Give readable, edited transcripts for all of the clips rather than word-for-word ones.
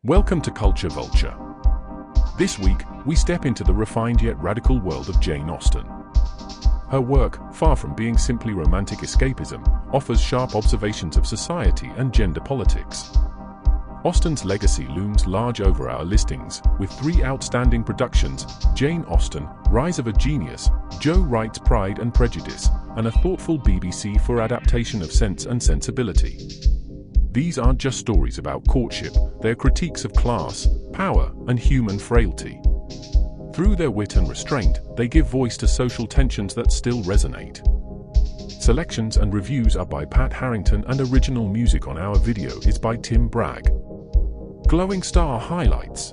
Welcome to Culture Vulture. This week, we step into the refined yet radical world of Jane Austen. Her work, far from being simply romantic escapism, offers sharp observations of society and gender politics. Austen's legacy looms large over our listings, with three outstanding productions: Jane Austen, Rise of a Genius, Wright's Pride and Prejudice, and a thoughtful BBC 4 adaptation of Sense and Sensibility. These aren't just stories about courtship, they're critiques of class, power, and human frailty. Through their wit and restraint, they give voice to social tensions that still resonate. Selections and reviews are by Pat Harrington, and original music on our video is by Tim Bragg. Glowing star highlights: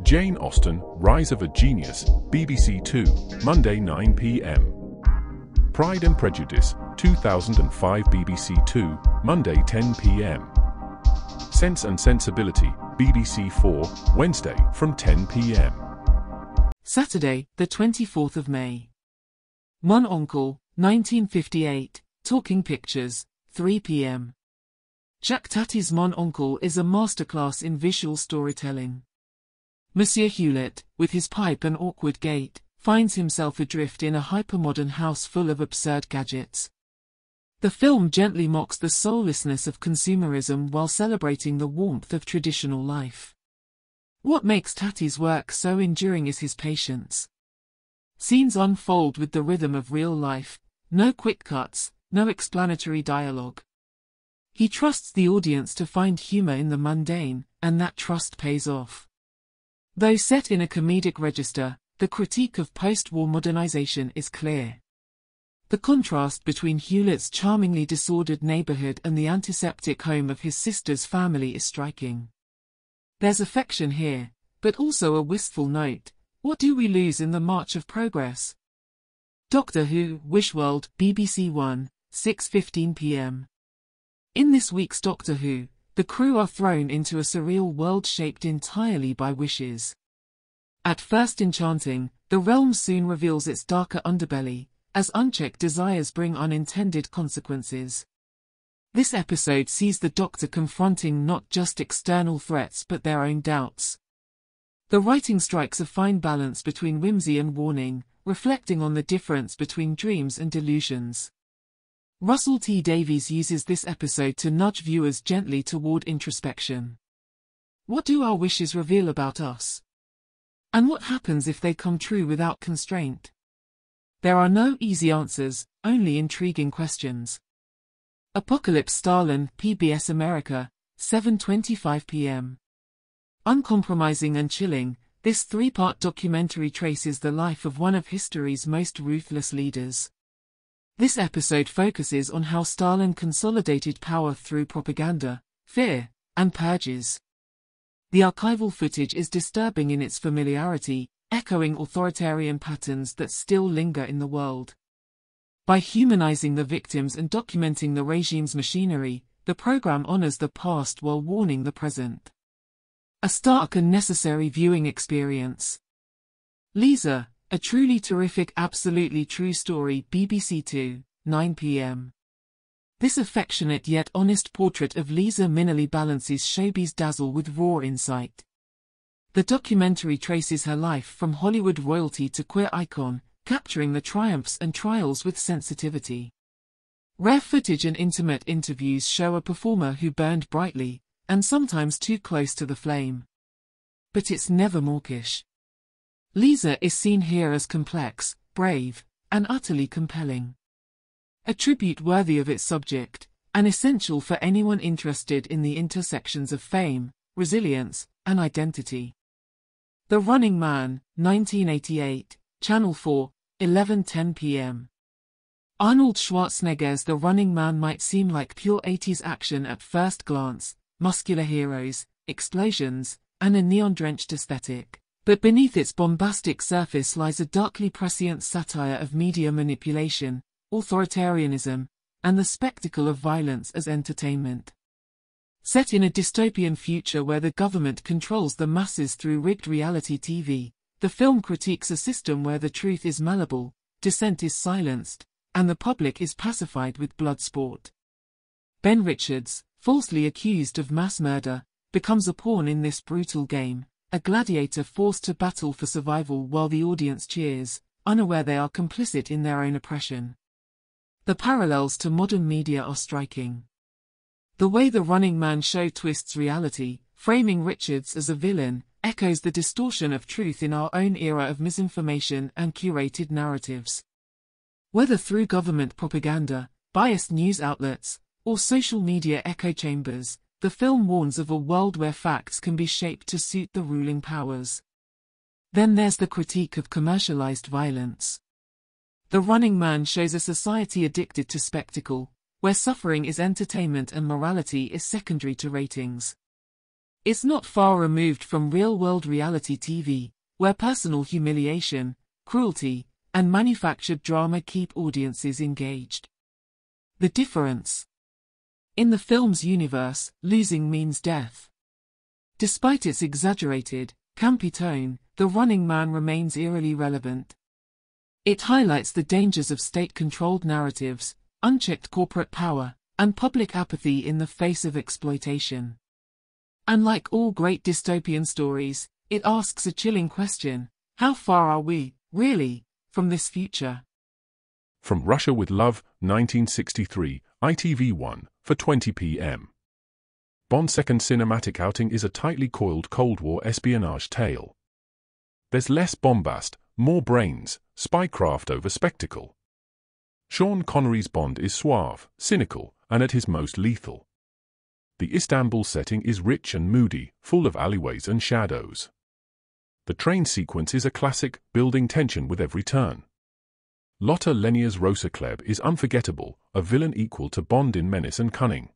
Jane Austen, Rise of a Genius, BBC 2, Monday 9 p.m. Pride and Prejudice, 2005, BBC 2, Monday 10 p.m. Sense and Sensibility, BBC 4, Wednesday from 10 p.m. Saturday, the 24th of May. Mon Oncle, 1958, Talking Pictures, 3 p.m. Jacques Tati's Mon Oncle is a masterclass in visual storytelling. Monsieur Hewlett, with his pipe and awkward gait, finds himself adrift in a hypermodern house full of absurd gadgets. The film gently mocks the soullessness of consumerism while celebrating the warmth of traditional life. What makes Tati's work so enduring is his patience. Scenes unfold with the rhythm of real life, no quick cuts, no explanatory dialogue. He trusts the audience to find humor in the mundane, and that trust pays off. Though set in a comedic register, the critique of post-war modernization is clear. The contrast between Hewlett's charmingly disordered neighborhood and the antiseptic home of his sister's family is striking. There's affection here, but also a wistful note: what do we lose in the march of progress? Doctor Who, Wishworld, BBC 1, 6:15 p.m. In this week's Doctor Who, the crew are thrown into a surreal world shaped entirely by wishes. At first enchanting, the realm soon reveals its darker underbelly, as unchecked desires bring unintended consequences. This episode sees the Doctor confronting not just external threats but their own doubts. The writing strikes a fine balance between whimsy and warning, reflecting on the difference between dreams and delusions. Russell T Davies uses this episode to nudge viewers gently toward introspection. What do our wishes reveal about us? And what happens if they come true without constraint? There are no easy answers, only intriguing questions. Apocalypse Stalin, PBS America, 7:25 p.m. Uncompromising and chilling, this three-part documentary traces the life of one of history's most ruthless leaders. This episode focuses on how Stalin consolidated power through propaganda, fear, and purges. The archival footage is disturbing in its familiarity, echoing authoritarian patterns that still linger in the world. By humanizing the victims and documenting the regime's machinery, the program honors the past while warning the present. A stark and necessary viewing experience. Lisa, a truly terrific, absolutely true story, BBC 2, 9 p.m. This affectionate yet honest portrait of Lisa Minnelli balances showbiz dazzle with raw insight. The documentary traces her life from Hollywood royalty to queer icon, capturing the triumphs and trials with sensitivity. Rare footage and intimate interviews show a performer who burned brightly, and sometimes too close to the flame. But it's never mawkish. Lisa is seen here as complex, brave, and utterly compelling. A tribute worthy of its subject, and essential for anyone interested in the intersections of fame, resilience, and identity. The Running Man, 1988, Channel 4, 11:10 p.m. Arnold Schwarzenegger's The Running Man might seem like pure 80s action at first glance, muscular heroes, explosions, and a neon-drenched aesthetic. But beneath its bombastic surface lies a darkly prescient satire of media manipulation, authoritarianism, and the spectacle of violence as entertainment. Set in a dystopian future where the government controls the masses through rigged reality TV, the film critiques a system where the truth is malleable, dissent is silenced, and the public is pacified with blood sport. Ben Richards, falsely accused of mass murder, becomes a pawn in this brutal game, a gladiator forced to battle for survival while the audience cheers, unaware they are complicit in their own oppression. The parallels to modern media are striking. The way The Running Man show twists reality, framing Richards as a villain, echoes the distortion of truth in our own era of misinformation and curated narratives. Whether through government propaganda, biased news outlets, or social media echo chambers, the film warns of a world where facts can be shaped to suit the ruling powers. Then there's the critique of commercialized violence. The Running Man shows a society addicted to spectacle, where suffering is entertainment and morality is secondary to ratings. It's not far removed from real-world reality TV, where personal humiliation, cruelty, and manufactured drama keep audiences engaged. The difference. In the film's universe, losing means death. Despite its exaggerated, campy tone, The Running Man remains eerily relevant. It highlights the dangers of state-controlled narratives, unchecked corporate power, and public apathy in the face of exploitation. And like all great dystopian stories, it asks a chilling question: how far are we, really, from this future? From Russia with Love, 1963, ITV1, for 20 p.m. Bond's second cinematic outing is a tightly coiled Cold War espionage tale. There's less bombast, more brains, spycraft over spectacle. Sean Connery's Bond is suave, cynical, and at his most lethal. The Istanbul setting is rich and moody, full of alleyways and shadows. The train sequence is a classic, building tension with every turn. Lotte Lenia's Rosa Klebb is unforgettable, a villain equal to Bond in menace and cunning.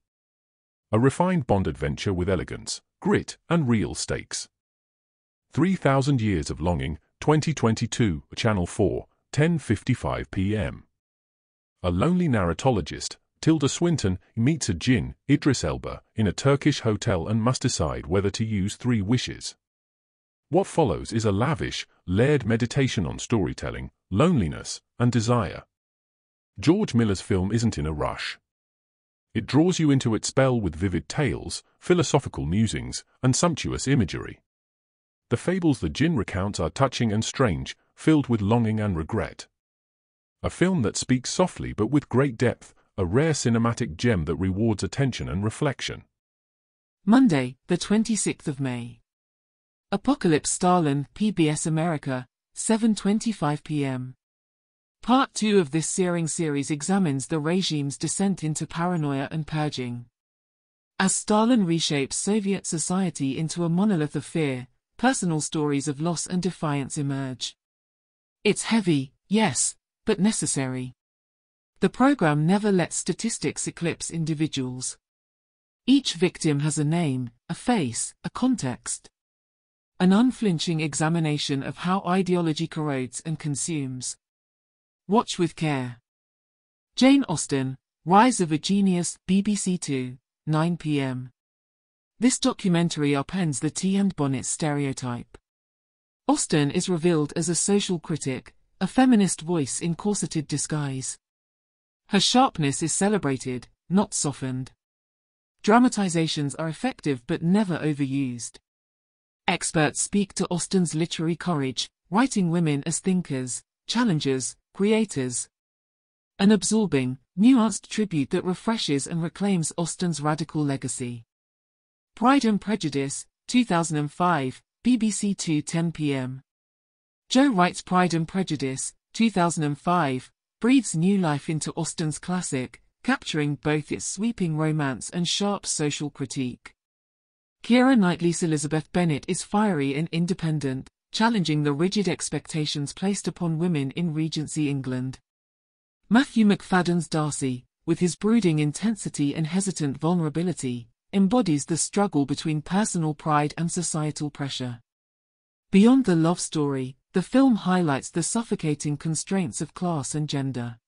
A refined Bond adventure with elegance, grit, and real stakes. 3,000 Years of Longing, 2022, Channel 4, 10:55 p.m. A lonely narratologist, Tilda Swinton, meets a djinn, Idris Elba, in a Turkish hotel and must decide whether to use 3 wishes. What follows is a lavish, layered meditation on storytelling, loneliness, and desire. George Miller's film isn't in a rush. It draws you into its spell with vivid tales, philosophical musings, and sumptuous imagery. The fables the djinn recounts are touching and strange, filled with longing and regret. A film that speaks softly but with great depth, a rare cinematic gem that rewards attention and reflection. Monday, the 26th of May. Apocalypse Stalin, PBS America, 7:25 p.m. Part 2 of this searing series examines the regime's descent into paranoia and purging. As Stalin reshapes Soviet society into a monolith of fear, personal stories of loss and defiance emerge. It's heavy, yes, but necessary. The program never lets statistics eclipse individuals. Each victim has a name, a face, a context. An unflinching examination of how ideology corrodes and consumes. Watch with care. Jane Austen, Rise of a Genius, BBC 2, 9 p.m. This documentary upends the tea and bonnet stereotype. Austen is revealed as a social critic, a feminist voice in corseted disguise. Her sharpness is celebrated, not softened. Dramatizations are effective but never overused. Experts speak to Austen's literary courage, writing women as thinkers, challengers, creators. An absorbing, nuanced tribute that refreshes and reclaims Austen's radical legacy. Pride and Prejudice, 2005, BBC 2, 10 p.m. Joe Wright's Pride and Prejudice, 2005, breathes new life into Austen's classic, capturing both its sweeping romance and sharp social critique. Keira Knightley's Elizabeth Bennet is fiery and independent, challenging the rigid expectations placed upon women in Regency England. Matthew McFadden's Darcy, with his brooding intensity and hesitant vulnerability, embodies the struggle between personal pride and societal pressure. Beyond the love story, the film highlights the suffocating constraints of class and gender.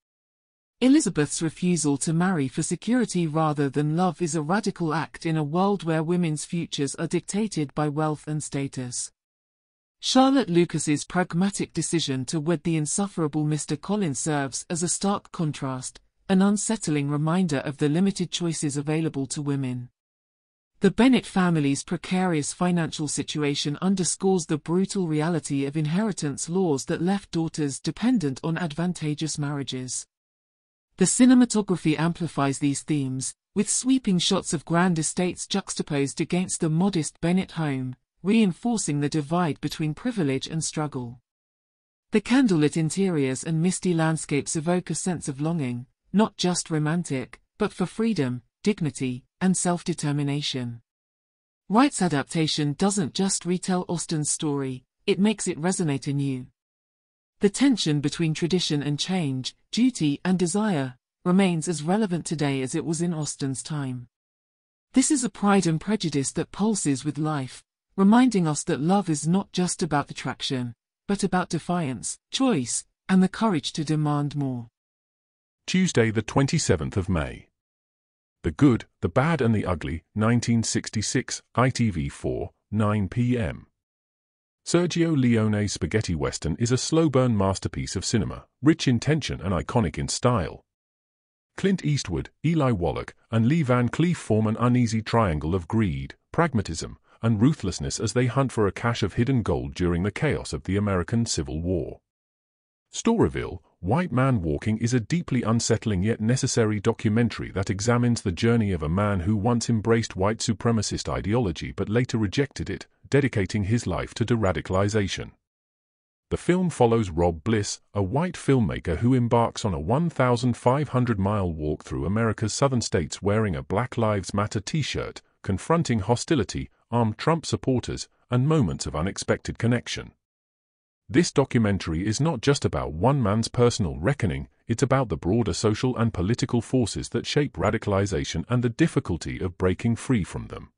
Elizabeth's refusal to marry for security rather than love is a radical act in a world where women's futures are dictated by wealth and status. Charlotte Lucas's pragmatic decision to wed the insufferable Mr. Collins serves as a stark contrast, an unsettling reminder of the limited choices available to women. The Bennet family's precarious financial situation underscores the brutal reality of inheritance laws that left daughters dependent on advantageous marriages. The cinematography amplifies these themes, with sweeping shots of grand estates juxtaposed against the modest Bennet home, reinforcing the divide between privilege and struggle. The candlelit interiors and misty landscapes evoke a sense of longing, not just romantic, but for freedom, dignity, and self-determination. Wright's adaptation doesn't just retell Austen's story, it makes it resonate anew. The tension between tradition and change, duty and desire, remains as relevant today as it was in Austen's time. This is a Pride and Prejudice that pulses with life, reminding us that love is not just about attraction, but about defiance, choice, and the courage to demand more. Tuesday, the 27th of May. The Good, the Bad and the Ugly, 1966, ITV4, 9 p.m. Sergio Leone's spaghetti western is a slow-burn masterpiece of cinema, rich in tension and iconic in style. Clint Eastwood, Eli Wallach, and Lee Van Cleef form an uneasy triangle of greed, pragmatism, and ruthlessness as they hunt for a cache of hidden gold during the chaos of the American Civil War. Storyville, White Man Walking is a deeply unsettling yet necessary documentary that examines the journey of a man who once embraced white supremacist ideology but later rejected it, dedicating his life to de-radicalization. The film follows Rob Bliss, a white filmmaker who embarks on a 1,500-mile walk through America's southern states wearing a Black Lives Matter t-shirt, confronting hostility, armed Trump supporters, and moments of unexpected connection. This documentary is not just about one man's personal reckoning, it's about the broader social and political forces that shape radicalization and the difficulty of breaking free from them.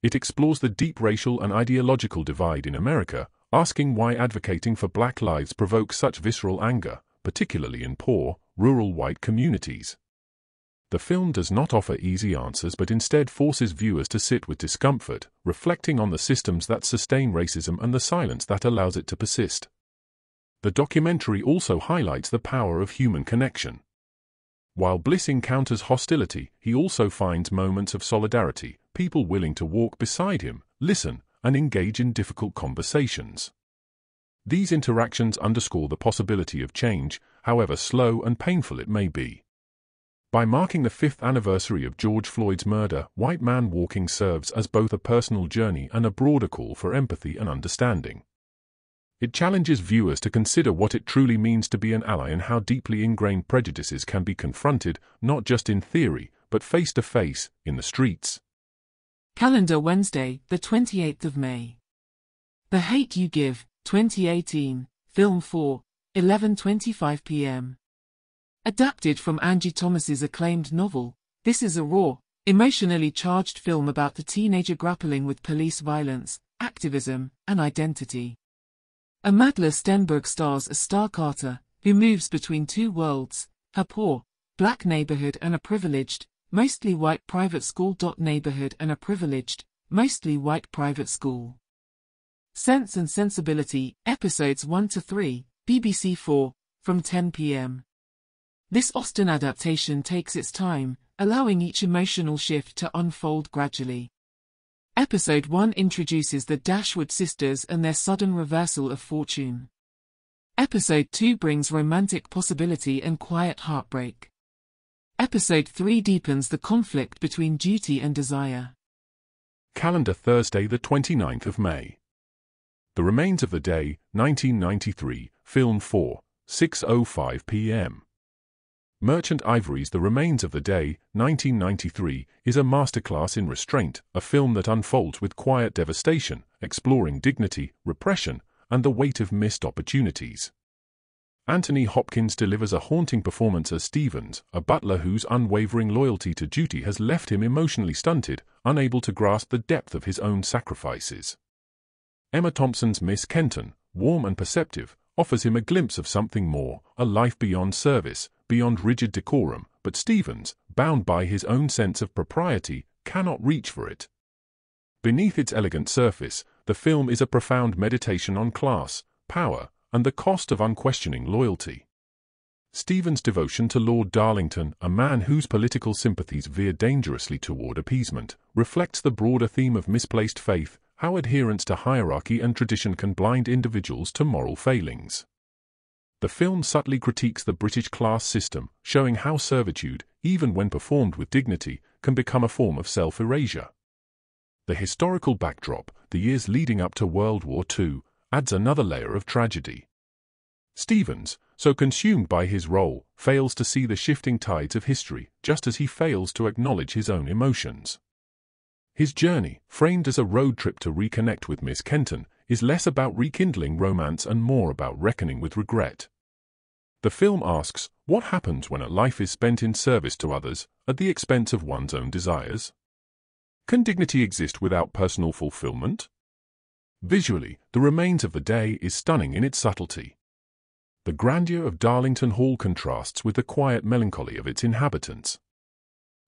It explores the deep racial and ideological divide in America, asking why advocating for Black lives provokes such visceral anger, particularly in poor, rural white communities. The film does not offer easy answers but instead forces viewers to sit with discomfort, reflecting on the systems that sustain racism and the silence that allows it to persist. The documentary also highlights the power of human connection. While Bliss encounters hostility, he also finds moments of solidarity, people willing to walk beside him, listen, and engage in difficult conversations. These interactions underscore the possibility of change, however slow and painful it may be. By marking the 5th anniversary of George Floyd's murder, White Man Walking serves as both a personal journey and a broader call for empathy and understanding. It challenges viewers to consider what it truly means to be an ally and how deeply ingrained prejudices can be confronted, not just in theory, but face-to-face, in the streets. Calendar Wednesday, the 28th of May. The Hate You Give, 2018, Film 4, 11:25 p.m. Adapted from Angie Thomas's acclaimed novel, this is a raw, emotionally charged film about the teenager grappling with police violence, activism, and identity. Amadla Stenberg stars as Star Carter, who moves between two worlds, her poor, black neighborhood and a privileged, mostly white private school. Neighborhood and a privileged, mostly white private school. Sense and Sensibility, episodes 1-3, BBC 4, from 10 p.m. This Austen adaptation takes its time, allowing each emotional shift to unfold gradually. Episode 1 introduces the Dashwood sisters and their sudden reversal of fortune. Episode 2 brings romantic possibility and quiet heartbreak. Episode 3 deepens the conflict between duty and desire. Calendar Thursday, the 29th of May. The Remains of the Day, 1993, Film 4, 6:05 p.m. Merchant Ivory's The Remains of the Day, 1993, is a masterclass in restraint, a film that unfolds with quiet devastation, exploring dignity, repression, and the weight of missed opportunities. Anthony Hopkins delivers a haunting performance as Stevens, a butler whose unwavering loyalty to duty has left him emotionally stunted, unable to grasp the depth of his own sacrifices. Emma Thompson's Miss Kenton, warm and perceptive, offers him a glimpse of something more, a life beyond service, beyond rigid decorum, but Stevens, bound by his own sense of propriety, cannot reach for it. Beneath its elegant surface, the film is a profound meditation on class, power, and the cost of unquestioning loyalty. Stephen's devotion to Lord Darlington, a man whose political sympathies veer dangerously toward appeasement, reflects the broader theme of misplaced faith, how adherence to hierarchy and tradition can blind individuals to moral failings. The film subtly critiques the British class system, showing how servitude, even when performed with dignity, can become a form of self-erasure. The historical backdrop, the years leading up to World War II, adds another layer of tragedy. Stevens, so consumed by his role, fails to see the shifting tides of history, just as he fails to acknowledge his own emotions. His journey, framed as a road trip to reconnect with Miss Kenton, is less about rekindling romance and more about reckoning with regret. The film asks, what happens when a life is spent in service to others, at the expense of one's own desires? Can dignity exist without personal fulfillment? Visually, The Remains of the Day is stunning in its subtlety. The grandeur of Darlington Hall contrasts with the quiet melancholy of its inhabitants.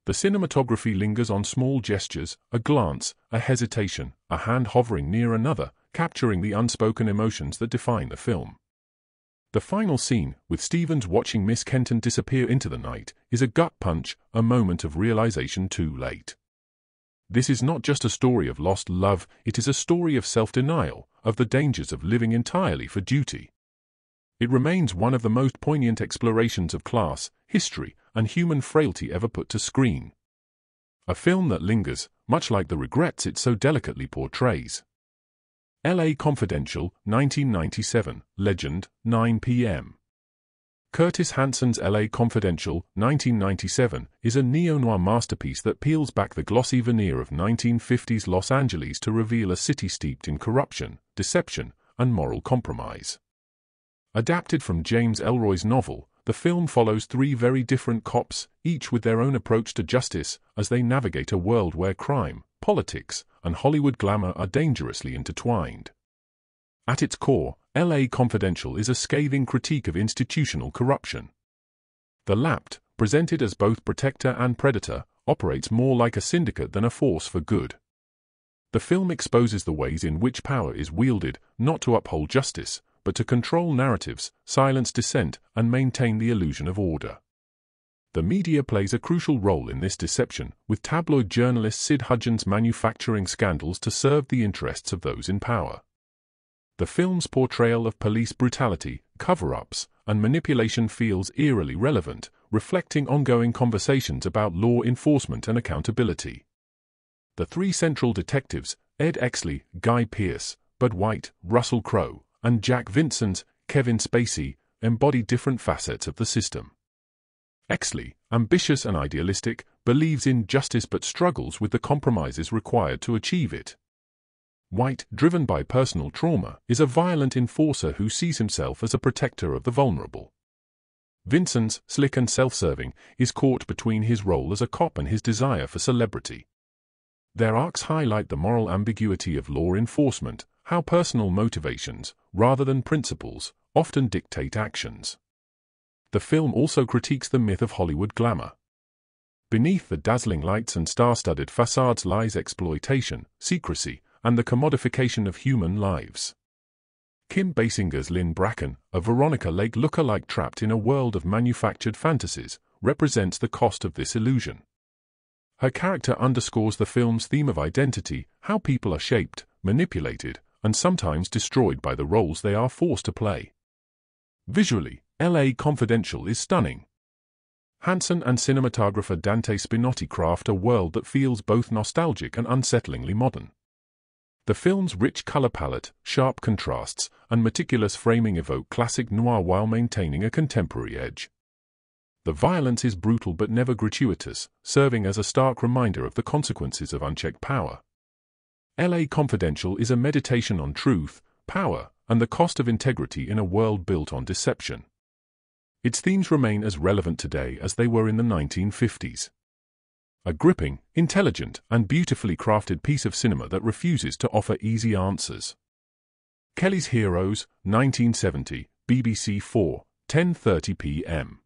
The cinematography lingers on small gestures, a glance, a hesitation, a hand hovering near another, capturing the unspoken emotions that define the film. The final scene, with Stevens watching Miss Kenton disappear into the night, is a gut punch, a moment of realization too late. This is not just a story of lost love, it is a story of self-denial, of the dangers of living entirely for duty. It remains one of the most poignant explorations of class, history, and human frailty ever put to screen. A film that lingers, much like the regrets it so delicately portrays. L.A. Confidential, 1997, Legend, 9 p.m. Curtis Hanson's L.A. Confidential, 1997, is a neo-noir masterpiece that peels back the glossy veneer of 1950s Los Angeles to reveal a city steeped in corruption, deception, and moral compromise. Adapted from James Ellroy's novel, the film follows three very different cops, each with their own approach to justice, as they navigate a world where crime, politics, and Hollywood glamour are dangerously intertwined. At its core, L.A. Confidential is a scathing critique of institutional corruption. The Lapped, presented as both protector and predator, operates more like a syndicate than a force for good. The film exposes the ways in which power is wielded, not to uphold justice, but to control narratives, silence dissent, and maintain the illusion of order. The media plays a crucial role in this deception, with tabloid journalist Sid Hudgens manufacturing scandals to serve the interests of those in power. The film's portrayal of police brutality, cover-ups, and manipulation feels eerily relevant, reflecting ongoing conversations about law enforcement and accountability. The three central detectives, Ed Exley, Guy Pearce, Bud White, Russell Crowe, and Jack Vincent, Kevin Spacey, embody different facets of the system. Exley, ambitious and idealistic, believes in justice but struggles with the compromises required to achieve it. White, driven by personal trauma, is a violent enforcer who sees himself as a protector of the vulnerable. Vincent, slick and self-serving, is caught between his role as a cop and his desire for celebrity. Their arcs highlight the moral ambiguity of law enforcement, how personal motivations, rather than principles, often dictate actions. The film also critiques the myth of Hollywood glamour. Beneath the dazzling lights and star-studded facades lies exploitation, secrecy, and the commodification of human lives. Kim Basinger's Lynn Bracken, a Veronica Lake lookalike trapped in a world of manufactured fantasies, represents the cost of this illusion. Her character underscores the film's theme of identity, how people are shaped, manipulated, and sometimes destroyed by the roles they are forced to play. Visually, L.A. Confidential is stunning. Hanson and cinematographer Dante Spinotti craft a world that feels both nostalgic and unsettlingly modern. The film's rich color palette, sharp contrasts, and meticulous framing evoke classic noir while maintaining a contemporary edge. The violence is brutal but never gratuitous, serving as a stark reminder of the consequences of unchecked power. L.A. Confidential is a meditation on truth, power, and the cost of integrity in a world built on deception. Its themes remain as relevant today as they were in the 1950s. A gripping, intelligent, and beautifully crafted piece of cinema that refuses to offer easy answers. Kelly's Heroes, 1970, BBC 4, 10:30 p.m.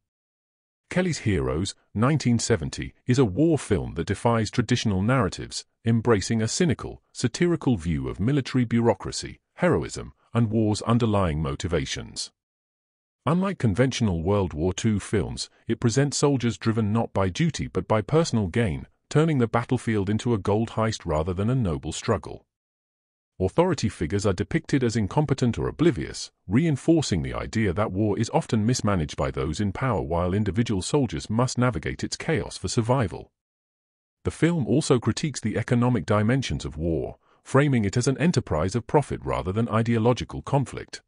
Kelly's Heroes, 1970, is a war film that defies traditional narratives, embracing a cynical, satirical view of military bureaucracy, heroism, and war's underlying motivations. Unlike conventional World War II films, it presents soldiers driven not by duty but by personal gain, turning the battlefield into a gold heist rather than a noble struggle. Authority figures are depicted as incompetent or oblivious, reinforcing the idea that war is often mismanaged by those in power while individual soldiers must navigate its chaos for survival. The film also critiques the economic dimensions of war, framing it as an enterprise of profit rather than ideological conflict.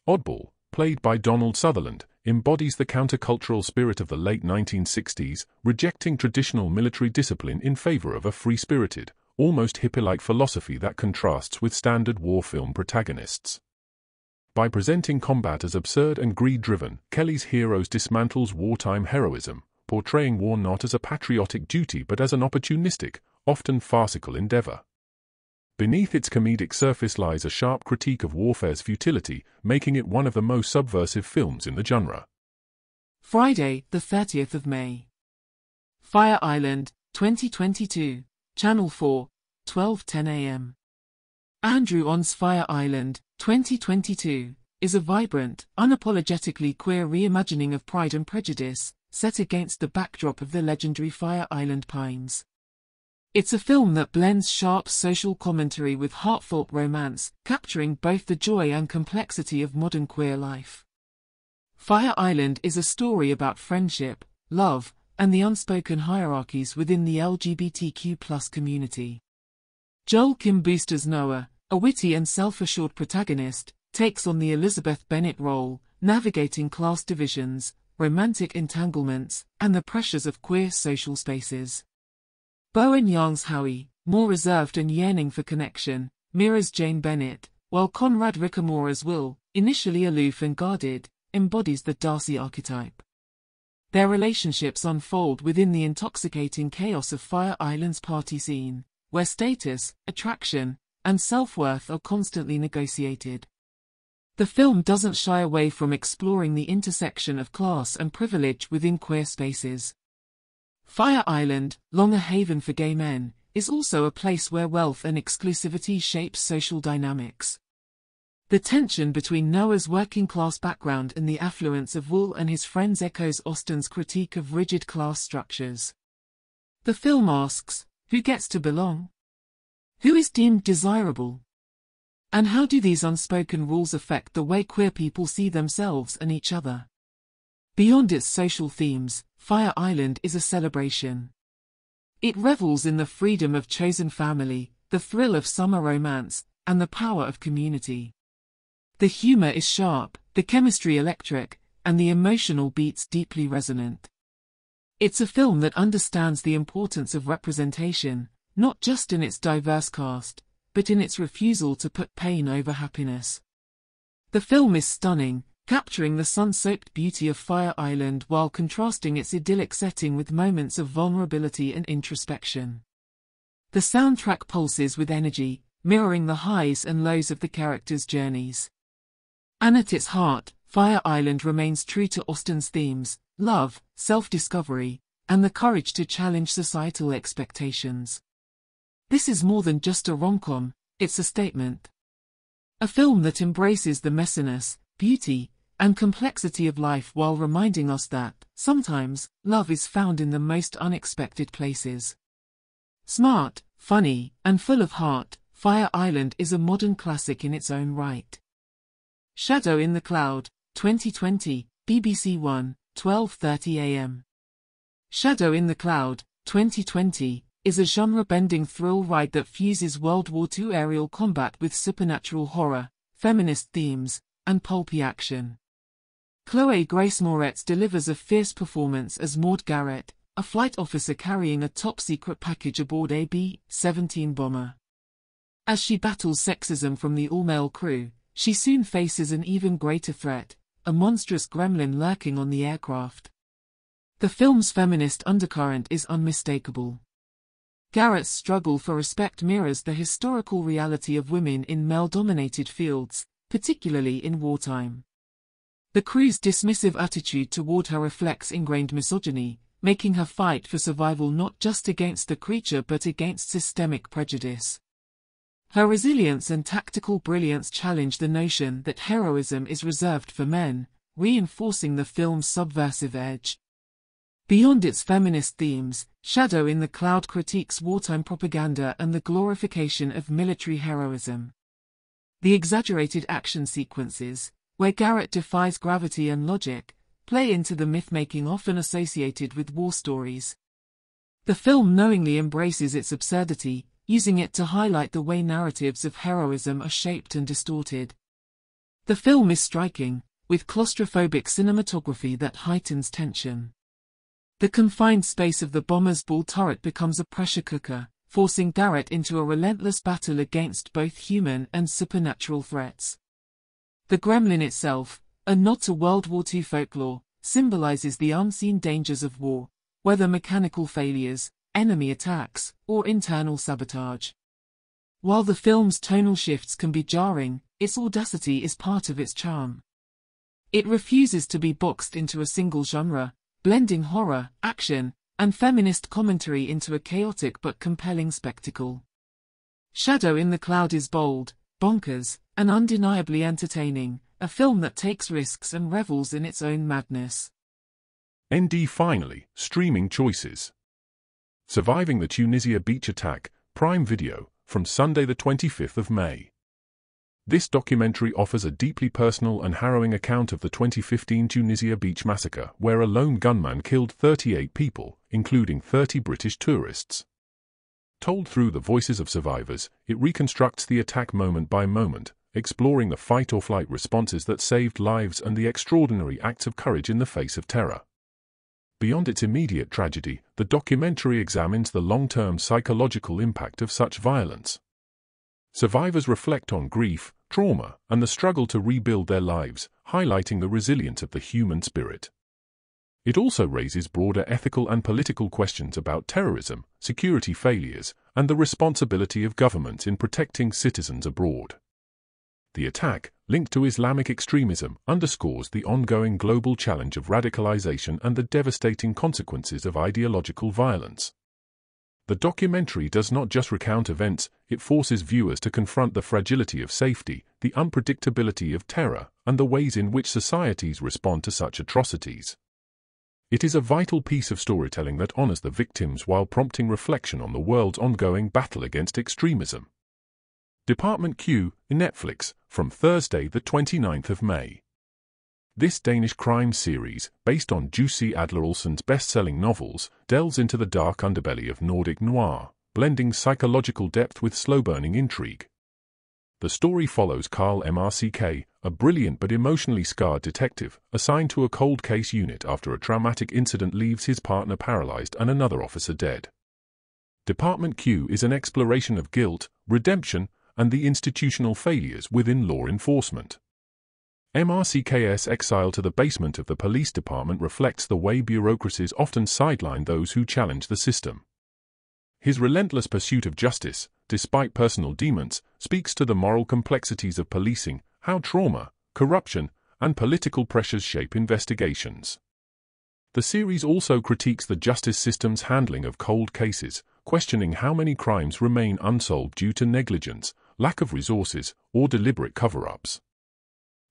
Oddball, played by Donald Sutherland, embodies the countercultural spirit of the late 1960s, rejecting traditional military discipline in favor of a free-spirited, almost hippie-like philosophy that contrasts with standard war film protagonists. By presenting combat as absurd and greed-driven, Kelly's Heroes dismantles wartime heroism, portraying war not as a patriotic duty but as an opportunistic, often farcical endeavor. Beneath its comedic surface lies a sharp critique of warfare's futility, making it one of the most subversive films in the genre. Friday, the 30th of May. Fire Island, 2022, Channel 4, 12:10 a.m. Andrew On's Fire Island, 2022, is a vibrant, unapologetically queer reimagining of Pride and Prejudice, set against the backdrop of the legendary Fire Island Pines. It's a film that blends sharp social commentary with heartfelt romance, capturing both the joy and complexity of modern queer life. Fire Island is a story about friendship, love, and the unspoken hierarchies within the LGBTQ+ community. Joel Kim Booster's Noah, a witty and self-assured protagonist, takes on the Elizabeth Bennet role, navigating class divisions, romantic entanglements, and the pressures of queer social spaces. Bowen Yang's Howie, more reserved and yearning for connection, mirrors Jane Bennet, while Conrad Rickamora's Will, initially aloof and guarded, embodies the Darcy archetype. Their relationships unfold within the intoxicating chaos of Fire Island's party scene, where status, attraction, and self-worth are constantly negotiated. The film doesn't shy away from exploring the intersection of class and privilege within queer spaces. Fire Island, long a haven for gay men, is also a place where wealth and exclusivity shapes social dynamics. The tension between Noah's working-class background and the affluence of Will and his friends echoes Austen's critique of rigid class structures. The film asks, who gets to belong? Who is deemed desirable? And how do these unspoken rules affect the way queer people see themselves and each other? Beyond its social themes, Fire Island is a celebration. It revels in the freedom of chosen family, the thrill of summer romance, and the power of community. The humor is sharp, the chemistry electric, and the emotional beats deeply resonant. It's a film that understands the importance of representation, not just in its diverse cast, but in its refusal to put pain over happiness. The film is stunning, capturing the sun-soaked beauty of Fire Island while contrasting its idyllic setting with moments of vulnerability and introspection. The soundtrack pulses with energy, mirroring the highs and lows of the characters' journeys. And at its heart, Fire Island remains true to Austen's themes: love, self-discovery, and the courage to challenge societal expectations. This is more than just a rom-com, it's a statement. A film that embraces the messiness, beauty, and complexity of life while reminding us that, sometimes, love is found in the most unexpected places. Smart, funny, and full of heart, Fire Island is a modern classic in its own right. Shadow in the Cloud, 2020, BBC One, 12:30 a.m. Shadow in the Cloud, 2020, is a genre-bending thrill ride that fuses World War II aerial combat with supernatural horror, feminist themes, and pulpy action. Chloe Grace Moretz delivers a fierce performance as Maud Garrett, a flight officer carrying a top-secret package aboard a B-17 bomber. As she battles sexism from the all-male crew, she soon faces an even greater threat, a monstrous gremlin lurking on the aircraft. The film's feminist undercurrent is unmistakable. Garrett's struggle for respect mirrors the historical reality of women in male-dominated fields, particularly in wartime. The crew's dismissive attitude toward her reflects ingrained misogyny, making her fight for survival not just against the creature but against systemic prejudice. Her resilience and tactical brilliance challenge the notion that heroism is reserved for men, reinforcing the film's subversive edge. Beyond its feminist themes, Shadow in the Cloud critiques wartime propaganda and the glorification of military heroism. The exaggerated action sequences, where Garrett defies gravity and logic, play into the myth-making often associated with war stories. The film knowingly embraces its absurdity, using it to highlight the way narratives of heroism are shaped and distorted. The film is striking, with claustrophobic cinematography that heightens tension. The confined space of the bomber's ball turret becomes a pressure cooker, forcing Garrett into a relentless battle against both human and supernatural threats. The gremlin itself, a nod to World War II folklore, symbolizes the unseen dangers of war, whether mechanical failures, enemy attacks, or internal sabotage. While the film's tonal shifts can be jarring, its audacity is part of its charm. It refuses to be boxed into a single genre, blending horror, action, and feminist commentary into a chaotic but compelling spectacle. Shadow in the Cloud is bold, bonkers, and undeniably entertaining, a film that takes risks and revels in its own madness. ND finally, streaming choices. Surviving the Tunisia beach attack, Prime Video, from Sunday the 25th of May. This documentary offers a deeply personal and harrowing account of the 2015 Tunisia beach massacre, where a lone gunman killed 38 people, including 30 British tourists. Told through the voices of survivors, it reconstructs the attack moment by moment, exploring the fight-or-flight responses that saved lives and the extraordinary acts of courage in the face of terror. Beyond its immediate tragedy, the documentary examines the long-term psychological impact of such violence. Survivors reflect on grief, trauma, and the struggle to rebuild their lives, highlighting the resilience of the human spirit. It also raises broader ethical and political questions about terrorism, security failures, and the responsibility of governments in protecting citizens abroad. The attack, linked to Islamic extremism, underscores the ongoing global challenge of radicalization and the devastating consequences of ideological violence. The documentary does not just recount events, it forces viewers to confront the fragility of safety, the unpredictability of terror, and the ways in which societies respond to such atrocities. It is a vital piece of storytelling that honors the victims while prompting reflection on the world's ongoing battle against extremism. Department Q, in Netflix, from Thursday the 29th of May. This Danish crime series, based on Jussi Adler-Olsen's best-selling novels, delves into the dark underbelly of Nordic noir, blending psychological depth with slow-burning intrigue. The story follows Carl Mrck, a brilliant but emotionally scarred detective, assigned to a cold case unit after a traumatic incident leaves his partner paralyzed and another officer dead. Department Q is an exploration of guilt, redemption, and the institutional failures within law enforcement. Mrck's exile to the basement of the police department reflects the way bureaucracies often sideline those who challenge the system. His relentless pursuit of justice, despite personal demons, speaks to the moral complexities of policing, how trauma, corruption, and political pressures shape investigations. The series also critiques the justice system's handling of cold cases, questioning how many crimes remain unsolved due to negligence, lack of resources, or deliberate cover-ups.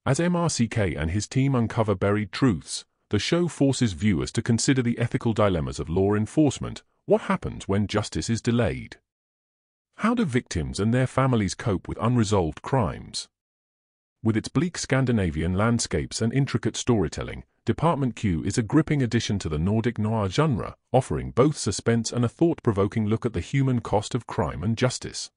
As Mrck and his team uncover buried truths, the show forces viewers to consider the ethical dilemmas of law enforcement. What happens when justice is delayed? How do victims and their families cope with unresolved crimes? With its bleak Scandinavian landscapes and intricate storytelling, Department Q is a gripping addition to the Nordic noir genre, offering both suspense and a thought-provoking look at the human cost of crime and justice.